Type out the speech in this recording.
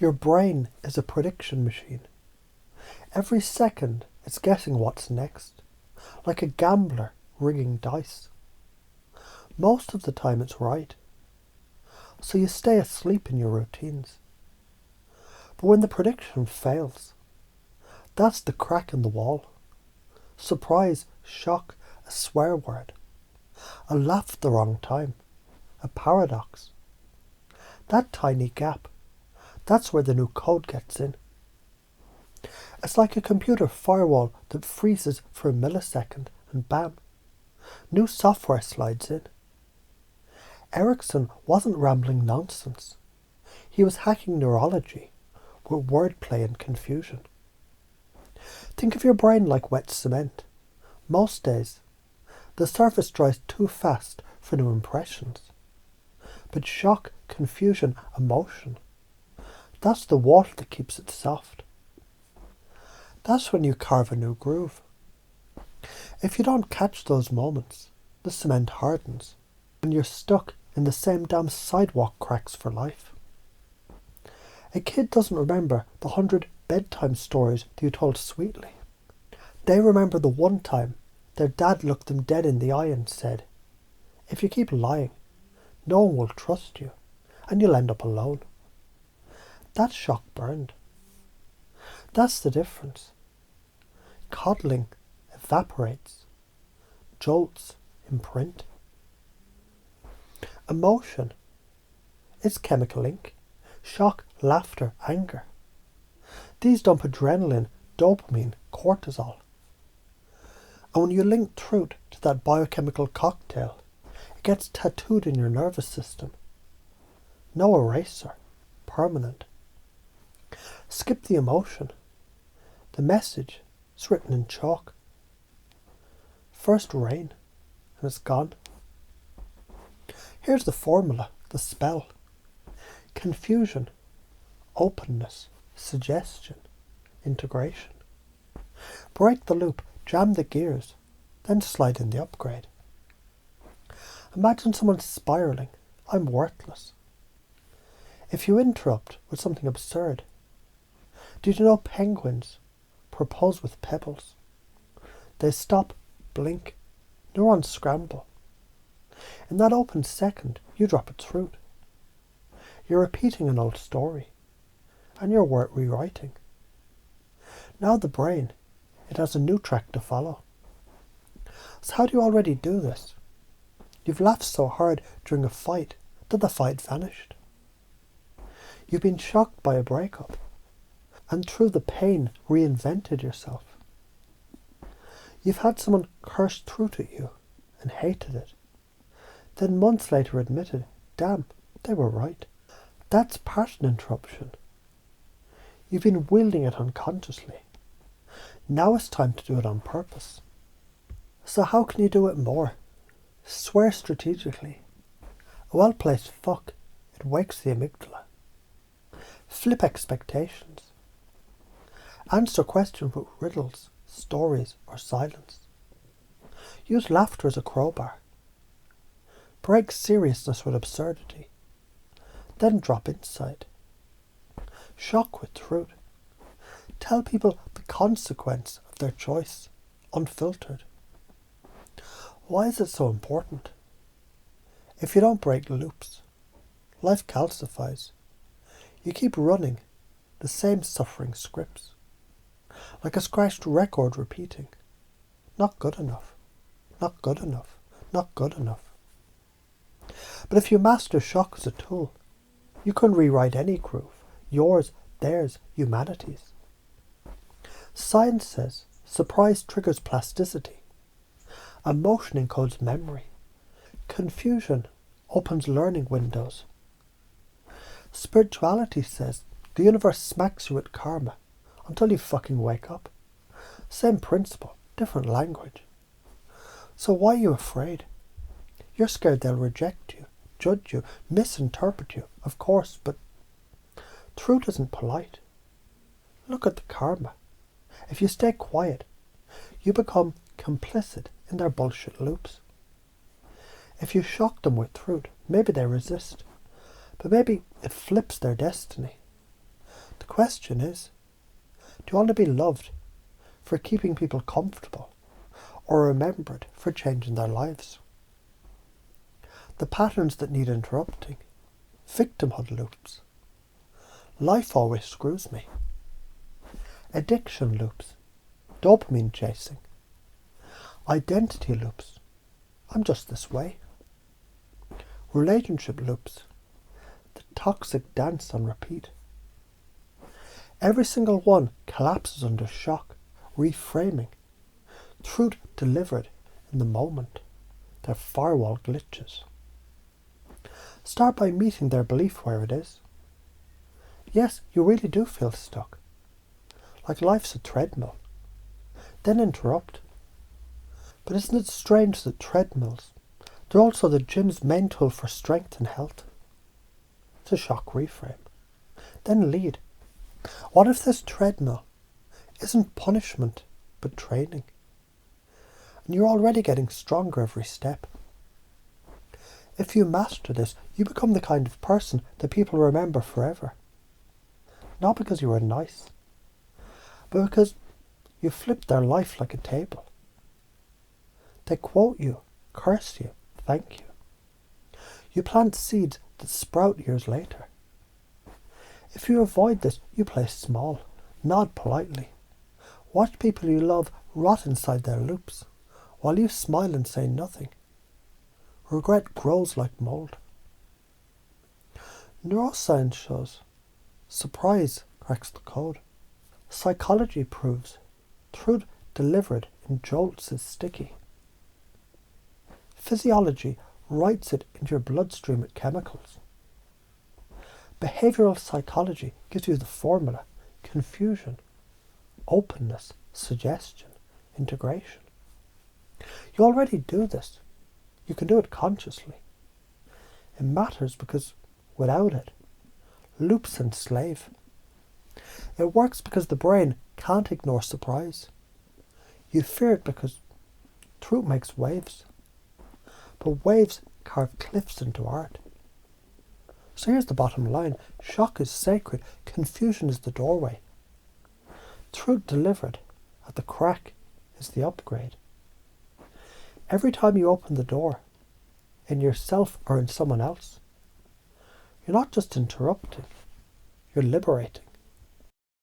Your brain is a prediction machine. Every second it's guessing what's next, like a gambler rigging dice. Most of the time it's right, so you stay asleep in your routines. But when the prediction fails, that's the crack in the wall. Surprise, shock, a swear word, a laugh at the wrong time, a paradox. That tiny gap, that's where the new code gets in. It's like a computer firewall that freezes for a millisecond and bam, new software slides in. Ericsson wasn't rambling nonsense. He was hacking neurology with wordplay and confusion. Think of your brain like wet cement. Most days, the surface dries too fast for new impressions. But shock, confusion, emotion, that's the water that keeps it soft. That's when you carve a new groove. If you don't catch those moments, the cement hardens, and you're stuck in the same damn sidewalk cracks for life. A kid doesn't remember the 100 bedtime stories that you told sweetly. They remember the one time their dad looked them dead in the eye and said, "If you keep lying, no one will trust you, and you'll end up alone." That shock burned. That's the difference. Coddling evaporates. Jolts imprint. Emotion. It's chemical ink. Shock, laughter, anger. These dump adrenaline, dopamine, cortisol. And when you link truth to that biochemical cocktail, it gets tattooed in your nervous system. No eraser. Permanent. Skip the emotion. The message is written in chalk. First rain, and it's gone. Here's the formula, the spell. Confusion, openness, suggestion, integration. Break the loop, jam the gears, then slide in the upgrade. Imagine someone spiraling, "I'm worthless." If you interrupt with something absurd, did you know penguins propose with pebbles? They stop, blink, neurons scramble. In that open second, you drop a truth. You're repeating an old story, and you're worth rewriting. Now the brain, it has a new track to follow. So how do you already do this? You've laughed so hard during a fight that the fight vanished. You've been shocked by a breakup, and through the pain reinvented yourself. You've had someone curse truth at you and hated it, then months later admitted, "Damn, they were right." That's pattern interruption. You've been wielding it unconsciously. Now it's time to do it on purpose. So how can you do it more? Swear strategically. A well-placed fuck, it wakes the amygdala. Flip expectations. Answer questions with riddles, stories, or silence. Use laughter as a crowbar. Break seriousness with absurdity. Then drop insight. Shock with truth. Tell people the consequence of their choice, unfiltered. Why is it so important? If you don't break loops, life calcifies. You keep running the same suffering scripts, like a scratched record repeating. Not good enough, not good enough, not good enough. But if you master shock as a tool, you can rewrite any groove, yours, theirs, humanity's. Science says surprise triggers plasticity. Emotion encodes memory. Confusion opens learning windows. Spirituality says the universe smacks you with karma until you fucking wake up. Same principle, different language. So why are you afraid? You're scared they'll reject you, judge you, misinterpret you, of course, but truth isn't polite. Look at the karma. If you stay quiet, you become complicit in their bullshit loops. If you shock them with truth, maybe they resist, but maybe it flips their destiny. The question is, do you want to be loved for keeping people comfortable or remembered for changing their lives? The patterns that need interrupting. Victimhood loops. Life always screws me. Addiction loops. Dopamine chasing. Identity loops. I'm just this way. Relationship loops. The toxic dance on repeat. Every single one collapses under shock, reframing. Truth delivered in the moment. They're firewall glitches. Start by meeting their belief where it is. Yes, you really do feel stuck, like life's a treadmill. Then interrupt. But isn't it strange that treadmills, they're also the gym's main tool for strength and health? It's a shock reframe. Then lead. What if this treadmill isn't punishment, but training? And you're already getting stronger every step. If you master this, you become the kind of person that people remember forever. Not because you were nice, but because you flipped their life like a table. They quote you, curse you, thank you. You plant seeds that sprout years later. If you avoid this, you play small, nod politely. Watch people you love rot inside their loops, while you smile and say nothing. Regret grows like mold. Neuroscience shows surprise cracks the code. Psychology proves truth delivered in jolts is sticky. Physiology writes it into your bloodstream with chemicals. Behavioral psychology gives you the formula: confusion, openness, suggestion, integration. You already do this. You can do it consciously. It matters because without it, loops enslave. It works because the brain can't ignore surprise. You fear it because truth makes waves. But waves carve cliffs into art. So here's the bottom line. Shock is sacred. Confusion is the doorway. Truth delivered at the crack is the upgrade. Every time you open the door, in yourself or in someone else, you're not just interrupting, you're liberating.